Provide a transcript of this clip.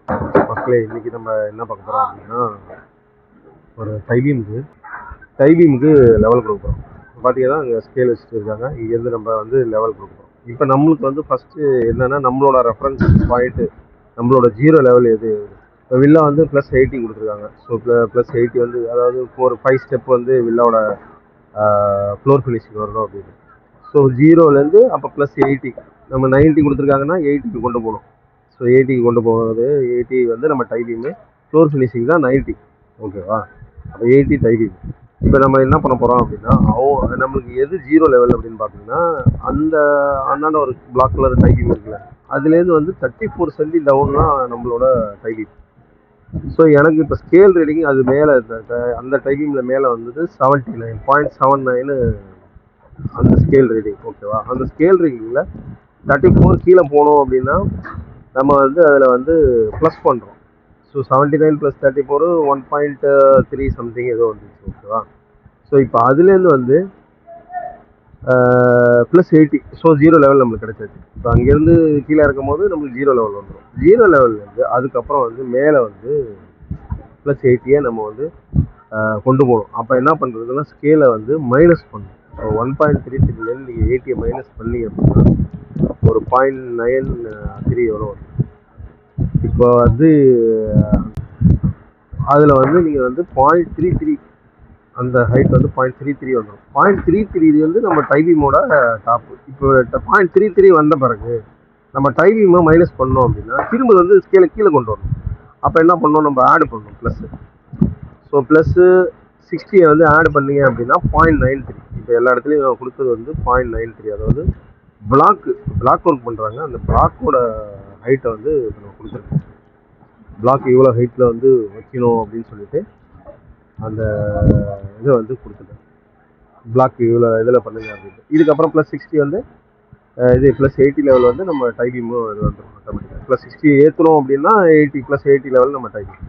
மக்களே, இன்னைக்கு நம்ம என்ன பார்க்க போகிறோம் அப்படின்னா, ஒரு டைபீமுக்கு லெவல் கொடுக்குறோம். பார்த்தீங்கன்னா அங்கே ஸ்கேல் வச்சுட்டு இருக்காங்க. இங்கேருந்து நம்ம வந்து லெவல் கொடுக்குறோம். இப்போ நம்மளுக்கு வந்து ஃபஸ்ட்டு என்னென்னா, நம்மளோட ரெஃபரன்ஸ் பாயிண்ட்டு, நம்மளோட ஜீரோ லெவல் எது. இப்போ வில்லா வந்து +80 கொடுத்துருக்காங்க. ஸோ +80 வந்து, அதாவது ஒரு 5 ஸ்டெப் வந்து வில்லாவோட ஃப்ளோர் ஃபினிஷிங் வரணும் அப்படின்னு. ஸோ ஜீரோலேருந்து அப்போ +80, நம்ம 90 கொடுத்துருக்காங்கன்னா 80க்கு கொண்டு போகணும். ஸோ 80க்கு கொண்டு போகிறது, 80 வந்து நம்ம டைபீமு, ஃப்ளோர் ஃபினிஷிங் தான் 90. ஓகேவா? அப்போ 80 டைபீம். இப்போ நம்ம என்ன பண்ண போகிறோம் அப்படின்னா, நம்மளுக்கு எது ஜீரோ லெவல் அப்படின்னு பார்த்தீங்கன்னா, அந்தாண்ட ஒரு பிளாக் கலர் டைபீம் இருக்குல்ல, அதுலேருந்து வந்து 34 சென்டி டவுன் தான் நம்மளோட டைபீம். ஸோ எனக்கு இப்போ ஸ்கேல் ரீடிங் அது மேலே, அந்த டைபீமில் மேலே வந்தது 79.79 அந்த ஸ்கேல் ரீடிங். ஓகேவா? அந்த ஸ்கேல் ரீடிங்கில் 34 கீழே போனோம் அப்படின்னா நம்ம வந்து அதில் வந்து ப்ளஸ் பண்ணுறோம். ஸோ 79 + 34 1.3 சம்திங் ஏதோ வந்துச்சு. ஓகேவா? ஸோ இப்போ அதுலேருந்து வந்து +80, ஸோ ஜீரோ லெவல் நம்மளுக்கு கிடைச்சாச்சு. இப்போ அங்கேருந்து கீழே இருக்கும் போது நம்மளுக்கு ஜீரோ லெவல் வந்துடும். ஜீரோ லெவல்லேருந்து அதுக்கப்புறம் வந்து மேலே வந்து +80 நம்ம வந்து கொண்டு போகணும். அப்போ என்ன பண்ணுறதுன்னா, ஸ்கேலை வந்து மைனஸ் பண்ணணும். 1.33 நீங்கள் 80 மைனஸ் பண்ணீங்க அப்படின்னா ஒரு 0.93 எவ்வளோ வரும். இப்போ வந்து அதில் வந்து நீங்கள் வந்து 0.33, அந்த ஹைட் வந்து 0.33 வந்துடும். 0.33 வந்து நம்ம டைபீமோட டாப்பு. இப்போ 0.33 வந்த பிறகு நம்ம டைபீமை மைனஸ் பண்ணோம் அப்படின்னா திரும்ப வந்து ஸ்கேலை கீழே கொண்டு வரணும். அப்போ என்ன பண்ணணும், நம்ம ஆட் பண்ணணும் ப்ளஸ்ஸு. ஸோ +60 வந்து ஆட் பண்ணீங்க அப்படின்னா 0.93. இப்போ எல்லா இடத்துலையும் கொடுத்தது வந்து 0.93. அதாவது பிளாக் ஒர்க் பண்ணுறாங்க, அந்த பிளாக்கோட ஹைட்டை வந்து நம்ம கொடுத்துருக்கோம். பிளாக் இவ்வளோ ஹைட்டில் வந்து வைக்கணும் அப்படின்னு சொல்லிட்டு அந்த இதை வந்து கொடுத்துட்டேன். பிளாக் இவ்வளோ இதில் பண்ணுங்க அப்படின்ட்டு. இதுக்கப்புறம் +60 வந்து இது +80 லெவல் வந்து நம்ம டைபீமும் இது வந்துடும் ஆட்டோமேட்டிக்காக. +60 ஏற்றுறோம் அப்படின்னா 80 +80 லெவல் நம்ம டைபீம்.